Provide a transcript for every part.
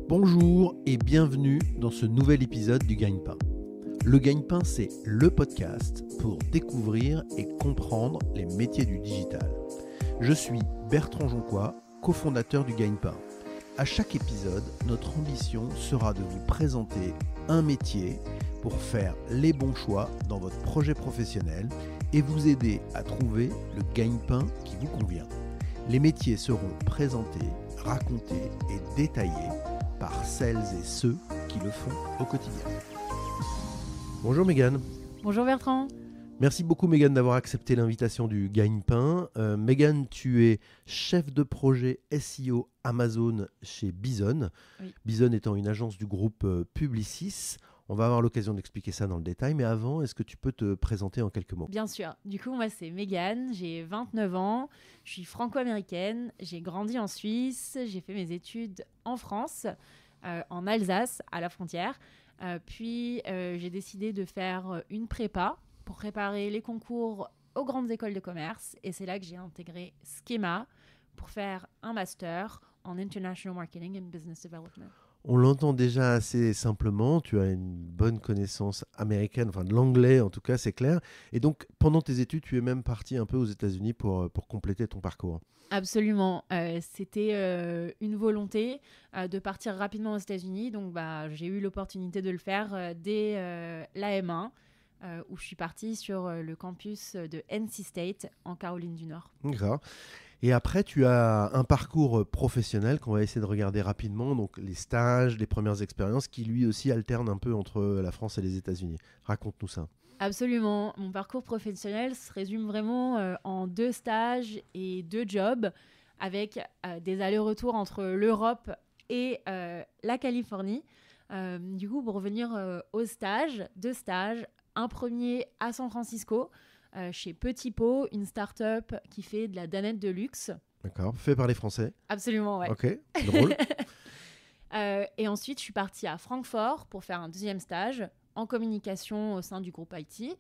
Bonjour et bienvenue dans ce nouvel épisode du Gagne-Pain. Le Gagne-Pain, c'est le podcast pour découvrir et comprendre les métiers du digital. Je suis Bertrand Jonquois, cofondateur du Gagne-Pain. À chaque épisode, notre ambition sera de vous présenter un métier pour faire les bons choix dans votre projet professionnel et vous aider à trouver le gagne-pain qui vous convient. Les métiers seront présentés, racontés et détaillés par celles et ceux qui le font au quotidien. Bonjour Mégane. Bonjour Bertrand. Merci beaucoup Mégane d'avoir accepté l'invitation du Gagne-Pain. Mégane, tu es chef de projet SEO Amazon chez Bizone. Oui. Bizone étant une agence du groupe Publicis. On va avoir l'occasion d'expliquer ça dans le détail, mais avant, est-ce que tu peux te présenter en quelques mots ? Bien sûr. Du coup, moi, c'est Mégane, j'ai 29 ans, je suis franco-américaine, j'ai grandi en Suisse, j'ai fait mes études en France, en Alsace, à la frontière. Puis, j'ai décidé de faire une prépa pour préparer les concours aux grandes écoles de commerce. Et c'est là que j'ai intégré Schema pour faire un master en International Marketing and Business Development. On l'entend déjà assez simplement, tu as une bonne connaissance américaine, enfin de l'anglais en tout cas, c'est clair. Et donc, pendant tes études, tu es même parti un peu aux États-Unis pour compléter ton parcours. Absolument. C'était une volonté de partir rapidement aux États-Unis. Donc, j'ai eu l'opportunité de le faire dès la M1, où je suis partie sur le campus de NC State, en Caroline du Nord. D'accord. Et après, tu as un parcours professionnel qu'on va essayer de regarder rapidement, donc les stages, les premières expériences, qui lui aussi alternent un peu entre la France et les États-Unis. Raconte-nous ça. Absolument. Mon parcours professionnel se résume vraiment en 2 stages et 2 jobs, avec des allers-retours entre l'Europe et la Californie. Du coup, pour revenir aux stages, 2 stages, un premier à San Francisco, chez Petit Pot, une start-up qui fait de la danette de luxe. D'accord, fait par les Français. Absolument, ouais. Ok, drôle. Et ensuite, je suis partie à Francfort pour faire un 2e stage en communication au sein du groupe IT.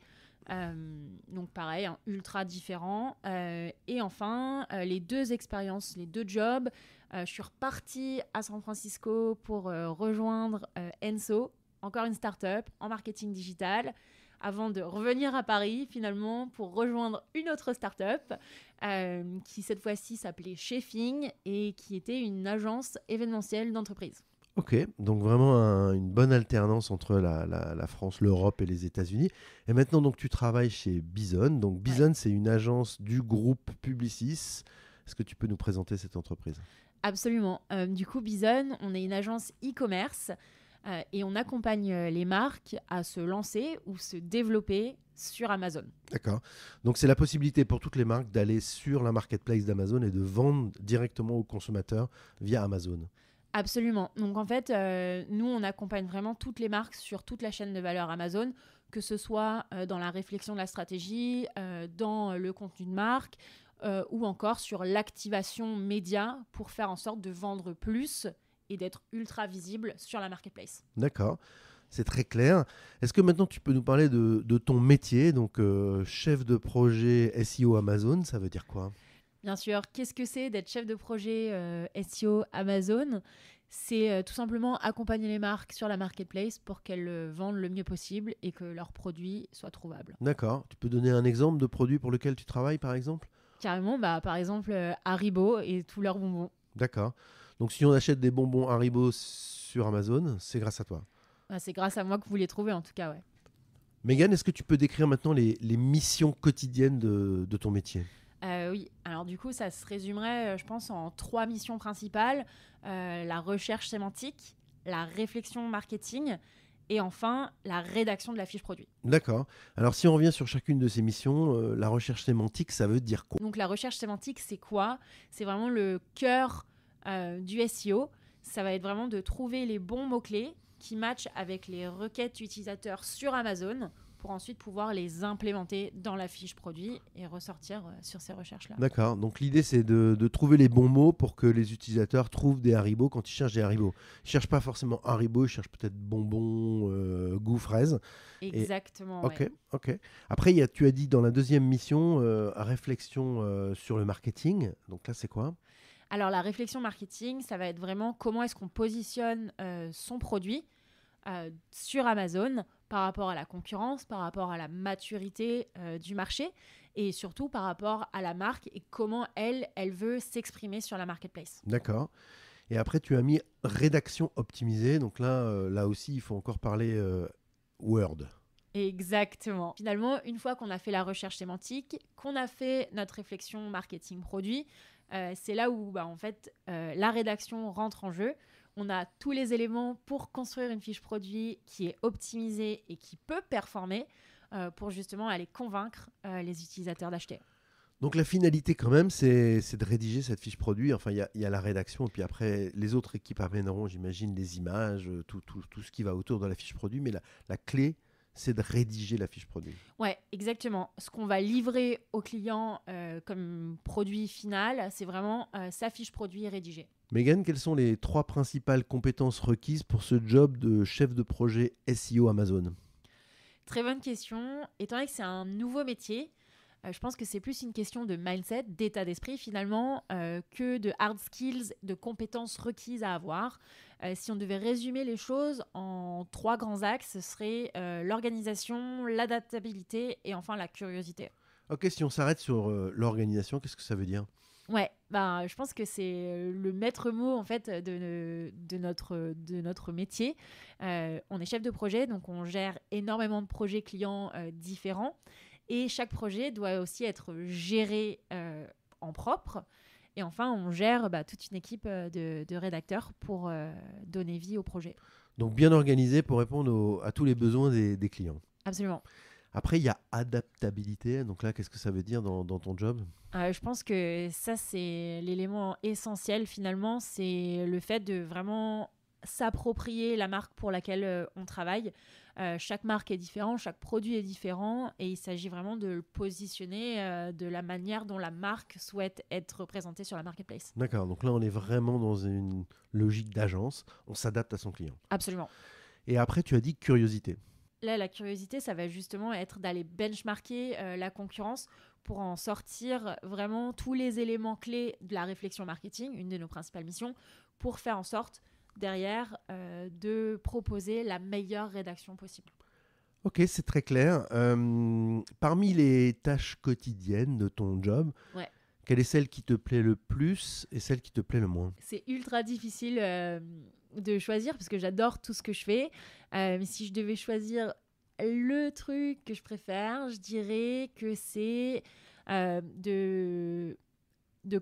Donc pareil, ultra différent. Et enfin, les 2 expériences, les 2 jobs, je suis repartie à San Francisco pour rejoindre Enso, encore une start-up en marketing digital, avant de revenir à Paris finalement pour rejoindre une autre start-up qui cette fois-ci s'appelait Chefing et qui était une agence événementielle d'entreprise. Ok, donc vraiment une bonne alternance entre la France, l'Europe et les États-Unis. Et maintenant, donc, tu travailles chez Bizone. Donc Bizone, c'est une agence du groupe Publicis. Est-ce que tu peux nous présenter cette entreprise ? Absolument. Du coup, Bizone, on est une agence e-commerce et on accompagne les marques à se lancer ou se développer sur Amazon. D'accord. Donc c'est la possibilité pour toutes les marques d'aller sur la marketplace d'Amazon et de vendre directement aux consommateurs via Amazon. Absolument. Donc en fait, nous, on accompagne vraiment toutes les marques sur toute la chaîne de valeur Amazon, que ce soit dans la réflexion de la stratégie, dans le contenu de marque, ou encore sur l'activation média pour faire en sorte de vendre plus et d'être ultra visible sur la marketplace. D'accord, c'est très clair. Est-ce que maintenant tu peux nous parler de ton métier, donc chef de projet SEO Amazon, ça veut dire quoi ? Bien sûr, qu'est-ce que c'est d'être chef de projet SEO Amazon ? C'est tout simplement accompagner les marques sur la marketplace pour qu'elles vendent le mieux possible et que leurs produits soient trouvables. D'accord, tu peux donner un exemple de produit pour lequel tu travailles par exemple ? Carrément, par exemple Haribo et tous leurs bonbons. D'accord, donc si on achète des bonbons Haribo sur Amazon, c'est grâce à toi. C'est grâce à moi que vous les trouvez en tout cas, ouais. Mégane, est-ce que tu peux décrire maintenant les missions quotidiennes de ton métier ? Oui, alors du coup, ça se résumerait, je pense, en 3 missions principales. La recherche sémantique, la réflexion marketing et enfin, la rédaction de la fiche produit. D'accord. Alors, si on revient sur chacune de ces missions, la recherche sémantique, ça veut dire quoi ? Donc, la recherche sémantique, c'est quoi ? C'est vraiment le cœur du SEO. Ça va être vraiment de trouver les bons mots-clés qui matchent avec les requêtes utilisateurs sur Amazon pour ensuite pouvoir les implémenter dans la fiche produit et ressortir sur ces recherches-là. D'accord, donc l'idée c'est de trouver les bons mots pour que les utilisateurs trouvent des Haribo quand ils cherchent des Haribo. Ils ne cherchent pas forcément Haribo, ils cherchent peut-être bonbons, goût, fraise. Exactement, ouais. Ok. Après, tu as dit dans la 2e mission, réflexion sur le marketing. Donc là, c'est quoi ? Alors, la réflexion marketing, ça va être vraiment comment est-ce qu'on positionne son produit sur Amazon par rapport à la concurrence, par rapport à la maturité du marché et surtout par rapport à la marque et comment elle veut s'exprimer sur la marketplace. D'accord. Et après, tu as mis rédaction optimisée. Donc là aussi, il faut encore parler Word. Exactement. Finalement, une fois qu'on a fait la recherche sémantique, qu'on a fait notre réflexion marketing produit, c'est là où en fait, la rédaction rentre en jeu. On a tous les éléments pour construire une fiche produit qui est optimisée et qui peut performer pour justement aller convaincre les utilisateurs d'acheter. Donc la finalité quand même, c'est de rédiger cette fiche produit. Enfin, il y a la rédaction, et puis après, les autres équipes amèneront, j'imagine, les images, tout ce qui va autour de la fiche produit. Mais la clé, c'est de rédiger la fiche produit. Ouais, exactement. Ce qu'on va livrer au client comme produit final, c'est vraiment sa fiche produit rédigée. Megan, quelles sont les 3 principales compétences requises pour ce job de chef de projet SEO Amazon ? Très bonne question. Étant donné que c'est un nouveau métier, je pense que c'est plus une question de mindset, d'état d'esprit finalement, que de hard skills, de compétences requises à avoir. Si on devait résumer les choses en 3 grands axes, ce serait l'organisation, l'adaptabilité et enfin la curiosité. Ok, si on s'arrête sur l'organisation, qu'est-ce que ça veut dire ? Ouais, je pense que c'est le maître mot en fait de notre métier. On est chef de projet, donc on gère énormément de projets clients différents. Et chaque projet doit aussi être géré en propre. Et enfin, on gère toute une équipe de rédacteurs pour donner vie au projet. Donc bien organisé pour répondre à tous les besoins des clients. Absolument. Après, il y a adaptabilité. Donc là, qu'est-ce que ça veut dire dans ton job ? Je pense que ça, c'est l'élément essentiel finalement. C'est le fait de vraiment s'approprier la marque pour laquelle on travaille. Chaque marque est différente, chaque produit est différent et il s'agit vraiment de le positionner de la manière dont la marque souhaite être représentée sur la marketplace. D'accord, donc là on est vraiment dans une logique d'agence, on s'adapte à son client. Absolument. Et après tu as dit curiosité. Là, la curiosité, ça va justement être d'aller benchmarker la concurrence pour en sortir vraiment tous les éléments clés de la réflexion marketing, une de nos principales missions, pour faire en sorte derrière de proposer la meilleure rédaction possible. Ok, c'est très clair. Parmi les tâches quotidiennes de ton job, quelle est celle qui te plaît le plus et celle qui te plaît le moins ? C'est ultra difficile de choisir parce que j'adore tout ce que je fais. Mais si je devais choisir le truc que je préfère, je dirais que c'est de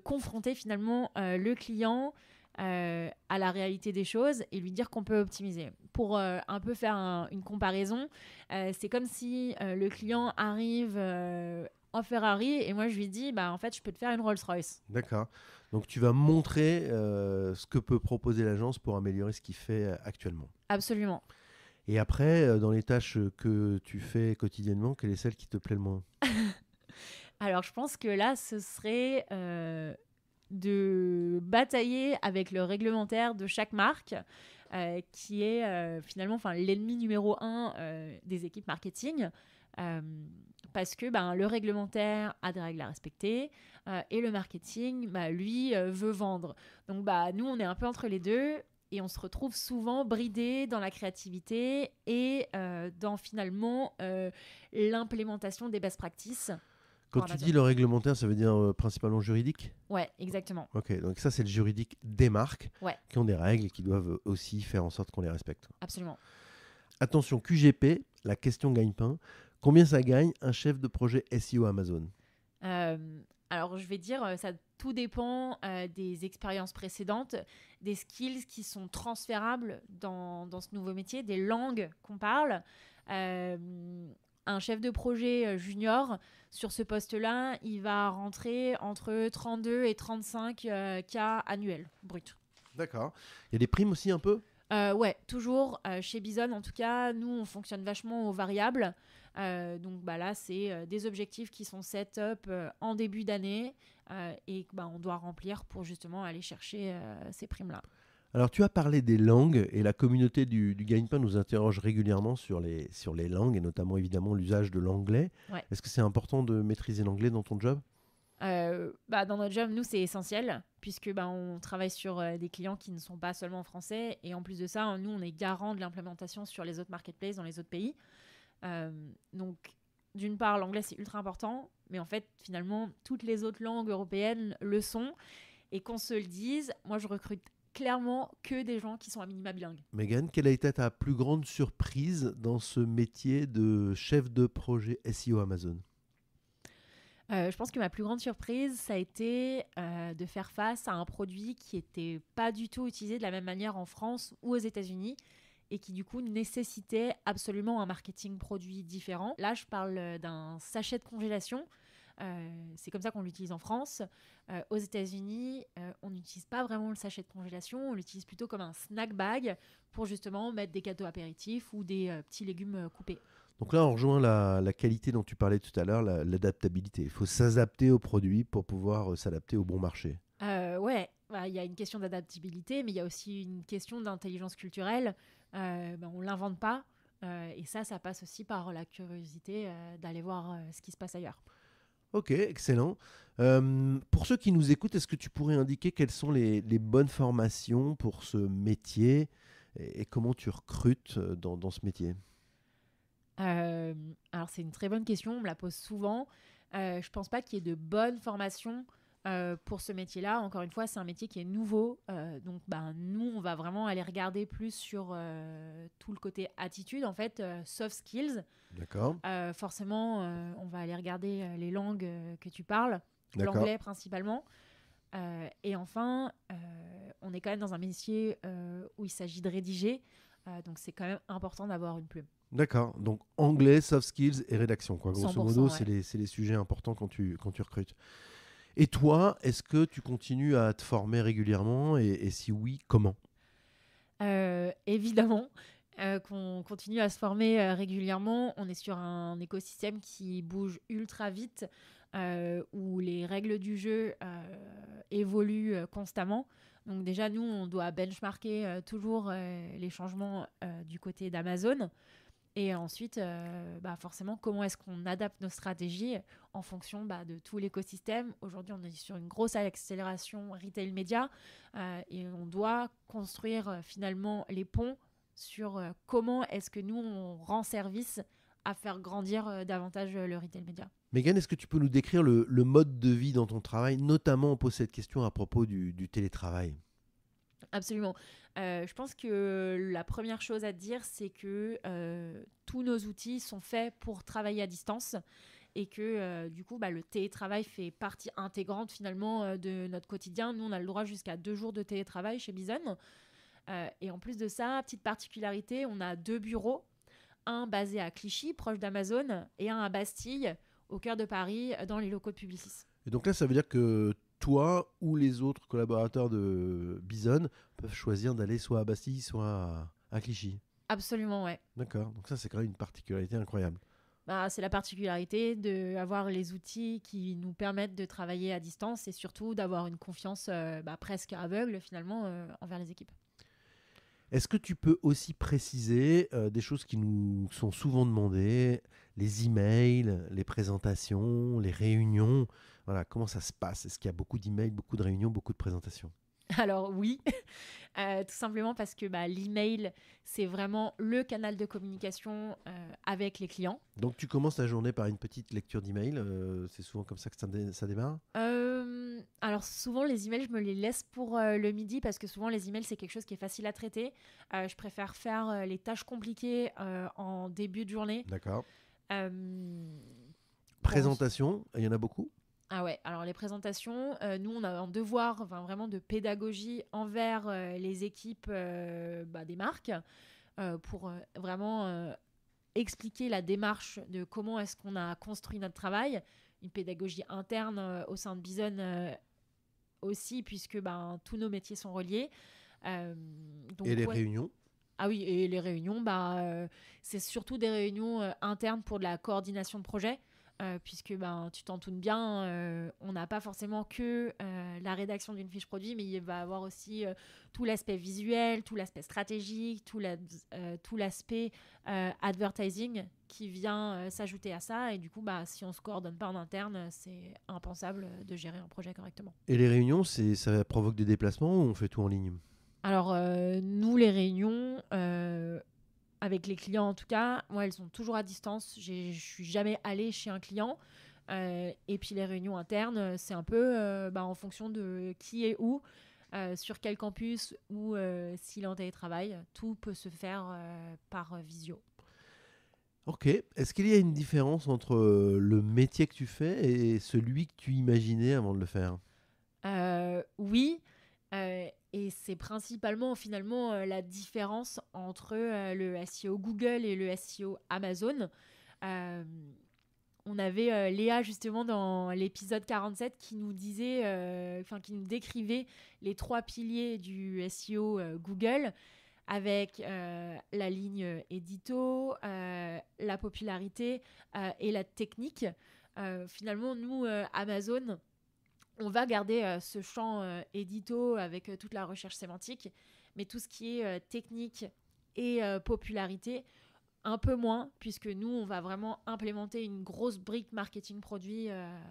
confronter finalement le client à la réalité des choses et lui dire qu'on peut optimiser. Pour un peu faire une comparaison, c'est comme si le client arrive en Ferrari et moi je lui dis en fait je peux te faire une Rolls-Royce. D'accord. Donc tu vas montrer ce que peut proposer l'agence pour améliorer ce qu'il fait actuellement. Absolument. Et après, dans les tâches que tu fais quotidiennement, quelle est celle qui te plaît le moins ? Alors je pense que là ce serait de batailler avec le réglementaire de chaque marque qui est finalement l'ennemi numéro 1 des équipes marketing parce que le réglementaire a des règles à respecter et le marketing lui veut vendre. Donc nous on est un peu entre les deux et on se retrouve souvent bridé dans la créativité et dans finalement l'implémentation des best practices. Quand tu dis le réglementaire, ça veut dire principalement juridique ? Ouais, exactement. Ok, donc ça c'est le juridique des marques qui ont des règles et qui doivent aussi faire en sorte qu'on les respecte. Absolument. Attention, QGP, la question gagne-pain. Combien ça gagne un chef de projet SEO Amazon ? Alors je vais dire, ça tout dépend des expériences précédentes, des skills qui sont transférables dans ce nouveau métier, des langues qu'on parle. Un chef de projet junior, sur ce poste-là, il va rentrer entre 32 et 35 cas annuels, brut. D'accord. Il y a des primes aussi un peu ? Ouais, toujours. Chez Bison, en tout cas, nous, on fonctionne vachement aux variables. Donc là, c'est des objectifs qui sont set up en début d'année et on doit remplir pour justement aller chercher ces primes-là. Alors, tu as parlé des langues et la communauté du Gagne-Pain nous interroge régulièrement sur les langues et notamment évidemment l'usage de l'anglais. Ouais. Est-ce que c'est important de maîtriser l'anglais dans ton job ? Dans notre job, nous, c'est essentiel, puisque on travaille sur des clients qui ne sont pas seulement français. Et en plus de ça, nous, on est garant de l'implémentation sur les autres marketplaces dans les autres pays. Donc, d'une part, l'anglais, c'est ultra important. Mais en fait, finalement, toutes les autres langues européennes le sont. Et qu'on se le dise, moi, je recrute clairement que des gens qui sont à minima bilingues. Megan, quelle a été ta plus grande surprise dans ce métier de chef de projet SEO Amazon ? Je pense que ma plus grande surprise, ça a été de faire face à un produit qui n'était pas du tout utilisé de la même manière en France ou aux États-Unis et qui du coup nécessitait absolument un marketing produit différent. Là, je parle d'un sachet de congélation. C'est comme ça qu'on l'utilise en France. Aux États-Unis, on n'utilise pas vraiment le sachet de congélation, on l'utilise plutôt comme un snack bag pour justement mettre des gâteaux apéritifs ou des petits légumes coupés. Donc là, on rejoint la qualité dont tu parlais tout à l'heure, l'adaptabilité. Il faut s'adapter au produit pour pouvoir s'adapter au bon marché. Ouais, il y a une question d'adaptabilité, mais il y a aussi une question d'intelligence culturelle. On ne l'invente pas. Et ça passe aussi par la curiosité d'aller voir ce qui se passe ailleurs. Ok, excellent. Pour ceux qui nous écoutent, est-ce que tu pourrais indiquer quelles sont les bonnes formations pour ce métier et comment tu recrutes dans ce métier ? Alors, c'est une très bonne question, on me la pose souvent. Je pense pas qu'il y ait de bonnes formations pour ce métier-là. Encore une fois, c'est un métier qui est nouveau. Donc, nous, on va vraiment aller regarder plus sur tout le côté attitude, en fait, soft skills. D'accord. Forcément, on va aller regarder les langues que tu parles, D'accord. l'anglais principalement. Et enfin, on est quand même dans un métier où il s'agit de rédiger. Donc, c'est quand même important d'avoir une plume. D'accord. Donc, anglais, soft skills et rédaction, quoi. Grosso modo, ouais. c'est les sujets importants quand tu recrutes. Et toi, est-ce que tu continues à te former régulièrement et si oui, comment ? Évidemment qu'on continue à se former régulièrement. On est sur un écosystème qui bouge ultra vite, où les règles du jeu évoluent constamment. Donc déjà, nous, on doit benchmarker toujours les changements du côté d'Amazon. Et ensuite, forcément, comment est-ce qu'on adapte nos stratégies en fonction de tout l'écosystème. Aujourd'hui, on est sur une grosse accélération retail média et on doit construire finalement les ponts sur comment est-ce que nous, on rend service à faire grandir davantage le retail média. Megan, est-ce que tu peux nous décrire le mode de vie dans ton travail ? Notamment, on pose cette question à propos du télétravail. Absolument. Je pense que la première chose à dire, c'est que tous nos outils sont faits pour travailler à distance et que du coup, le télétravail fait partie intégrante finalement de notre quotidien. Nous, on a le droit jusqu'à 2 jours de télétravail chez Bison. Et en plus de ça, petite particularité, on a 2 bureaux, un basé à Clichy, proche d'Amazon, et un à Bastille, au cœur de Paris, dans les locaux de Publicis. Et donc là, ça veut dire que toi ou les autres collaborateurs de Bison peuvent choisir d'aller soit à Bastille, soit à Clichy. Absolument, ouais. D'accord. Donc ça, c'est quand même une particularité incroyable. C'est la particularité d'avoir les outils qui nous permettent de travailler à distance et surtout d'avoir une confiance presque aveugle finalement envers les équipes. Est-ce que tu peux aussi préciser des choses qui nous sont souvent demandées, les emails, les présentations, les réunions ? Voilà, comment ça se passe ? Est-ce qu'il y a beaucoup d'emails, beaucoup de réunions, beaucoup de présentations ? Alors oui, tout simplement parce que l'email, c'est vraiment le canal de communication avec les clients. Donc tu commences la journée par une petite lecture d'email, c'est souvent comme ça que ça démarre ? Alors souvent les emails, je me les laisse pour le midi parce que souvent les emails, c'est quelque chose qui est facile à traiter. Je préfère faire les tâches compliquées en début de journée. D'accord. Présentation, il y en a beaucoup ? Ah ouais, alors les présentations, nous on a un devoir vraiment de pédagogie envers les équipes des marques pour vraiment expliquer la démarche de comment est-ce qu'on a construit notre travail, une pédagogie interne au sein de Bison aussi puisque tous nos métiers sont reliés. Donc, et les réunions ? Ah oui, et les réunions, c'est surtout des réunions internes pour de la coordination de projet. puisque tu t'en doutes bien, on n'a pas forcément que la rédaction d'une fiche produit, mais il va y avoir aussi tout l'aspect visuel, tout l'aspect stratégique, tout l'aspect advertising qui vient s'ajouter à ça. Et du coup, si on ne se coordonne pas en interne, c'est impensable de gérer un projet correctement. Et les réunions, ça provoque des déplacements ou on fait tout en ligne? Alors, nous, les réunions, avec les clients en tout cas, moi, elles sont toujours à distance. Je suis jamais allée chez un client. Et puis les réunions internes, c'est un peu en fonction de qui est où, sur quel campus ou s'il est en télétravail. Tout peut se faire par visio. Ok. Est-ce qu'il y a une différence entre le métier que tu fais et celui que tu imaginais avant de le faire? Oui, et c'est principalement finalement la différence entre le SEO Google et le SEO Amazon. Euh, on avait Léa justement dans l'épisode 47 qui nous disait, qui nous décrivait les 3 piliers du SEO Google avec la ligne édito, la popularité et la technique. Finalement, nous, Amazon, on va garder ce champ édito avec toute la recherche sémantique, mais tout ce qui est technique et popularité, un peu moins, puisque nous, on va vraiment implémenter une grosse brique marketing produit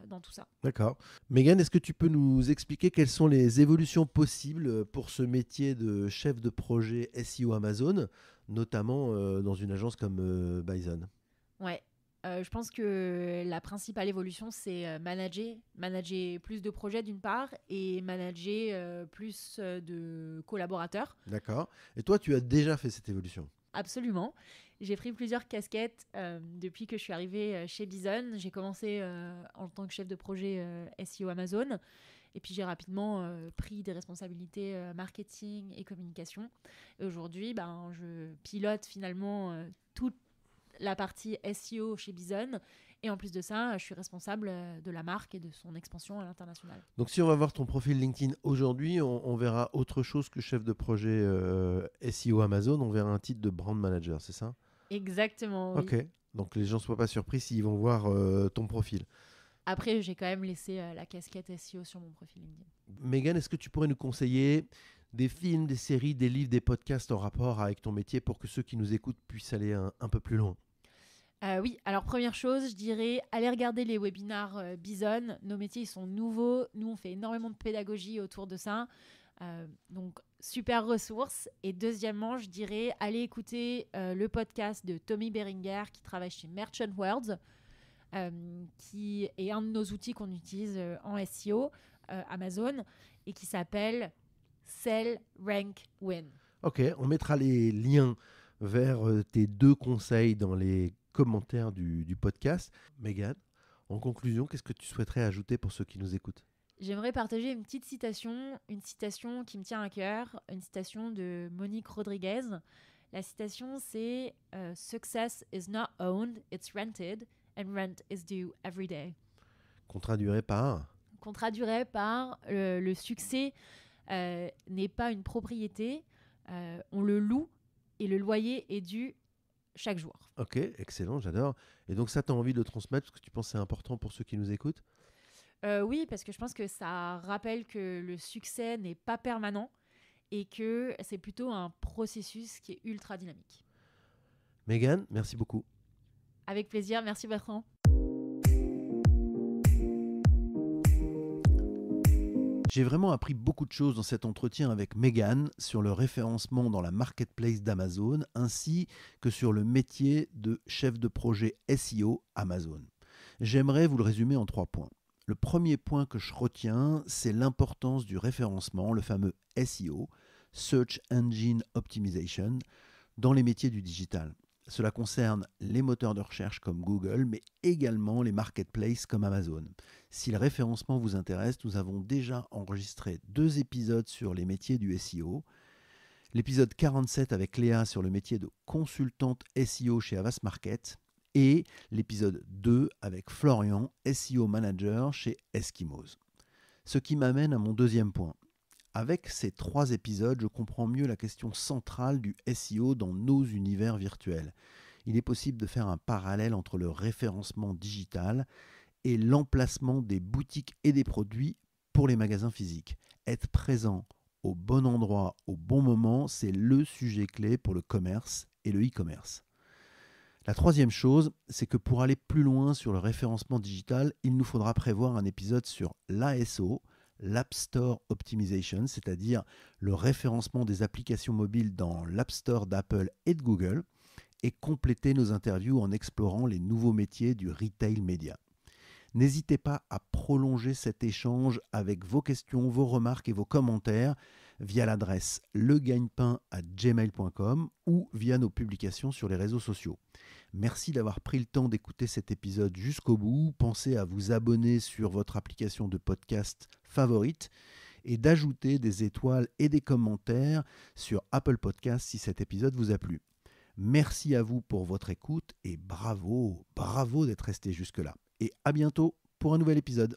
dans tout ça. D'accord. Megan, est-ce que tu peux nous expliquer quelles sont les évolutions possibles pour ce métier de chef de projet SEO Amazon, notamment dans une agence comme Bison? Ouais. Je pense que la principale évolution, c'est manager plus de projets d'une part et manager plus de collaborateurs. D'accord. Et toi, tu as déjà fait cette évolution? Absolument. J'ai pris plusieurs casquettes depuis que je suis arrivée chez Bison. J'ai commencé en tant que chef de projet SEO Amazon. Et puis j'ai rapidement pris des responsabilités marketing et communication. Et aujourd'hui, je pilote finalement toute la partie SEO chez Bison. Et en plus de ça, je suis responsable de la marque et de son expansion à l'international. Donc si on va voir ton profil LinkedIn aujourd'hui, on verra autre chose que chef de projet SEO Amazon, on verra un titre de brand manager, c'est ça? Exactement, oui. Ok, donc les gens ne soient pas surpris s'ils vont voir ton profil. Après, j'ai quand même laissé la casquette SEO sur mon profil LinkedIn. Megan, est-ce que tu pourrais nous conseiller des films, des séries, des livres, des podcasts en rapport avec ton métier pour que ceux qui nous écoutent puissent aller un peu plus loin? Oui, alors première chose, je dirais, allez regarder les webinars Bison. Nos métiers, ils sont nouveaux. Nous, on fait énormément de pédagogie autour de ça. Donc, super ressource. Et deuxièmement, je dirais, allez écouter le podcast de Tommy Beringer qui travaille chez Merchant World, qui est un de nos outils qu'on utilise en SEO, Amazon, et qui s'appelle Sell, Rank, Win. Ok, on mettra les liens vers tes 2 conseils dans les commentaires du podcast. Megan, en conclusion, qu'est-ce que tu souhaiterais ajouter pour ceux qui nous écoutent? J'aimerais partager une petite citation, une citation qui me tient à cœur, une citation de Monique Rodriguez. La citation, c'est « Success is not owned, it's rented, and rent is due every day ». Qu'on traduirait par? Qu'on traduirait par le succès n'est pas une propriété, on le loue et le loyer est dû chaque jour. Ok, excellent, j'adore. Et donc ça, tu as envie de le transmettre parce que tu penses que c'est important pour ceux qui nous écoutent? Oui, parce que je pense que ça rappelle que le succès n'est pas permanent et que c'est plutôt un processus qui est ultra dynamique. Megan, merci beaucoup. Avec plaisir, merci Bertrand. J'ai vraiment appris beaucoup de choses dans cet entretien avec Megan sur le référencement dans la marketplace d'Amazon ainsi que sur le métier de chef de projet SEO Amazon. J'aimerais vous le résumer en 3 points. Le premier point que je retiens, c'est l'importance du référencement, le fameux SEO, Search Engine Optimization, dans les métiers du digital. Cela concerne les moteurs de recherche comme Google, mais également les marketplaces comme Amazon. Si le référencement vous intéresse, nous avons déjà enregistré 2 épisodes sur les métiers du SEO. L'épisode 47 avec Léa sur le métier de consultante SEO chez Avast Market et l'épisode 2 avec Florian, SEO Manager chez Eskimos. Ce qui m'amène à mon deuxième point. Avec ces 3 épisodes, je comprends mieux la question centrale du SEO dans nos univers virtuels. il est possible de faire un parallèle entre le référencement digital et l'emplacement des boutiques et des produits pour les magasins physiques. Être présent au bon endroit, au bon moment, c'est le sujet clé pour le commerce et le e-commerce. La troisième chose, c'est que pour aller plus loin sur le référencement digital, il nous faudra prévoir un épisode sur l'ASO, l'App Store Optimization, c'est-à-dire le référencement des applications mobiles dans l'App Store d'Apple et de Google, et compléter nos interviews en explorant les nouveaux métiers du retail média. N'hésitez pas à prolonger cet échange avec vos questions, vos remarques et vos commentaires via l'adresse legagnepain@gmail.com ou via nos publications sur les réseaux sociaux. Merci d'avoir pris le temps d'écouter cet épisode jusqu'au bout. Pensez à vous abonner sur votre application de podcast favorite et d'ajouter des étoiles et des commentaires sur Apple Podcasts si cet épisode vous a plu. Merci à vous pour votre écoute et bravo d'être resté jusque-là. Et à bientôt pour un nouvel épisode.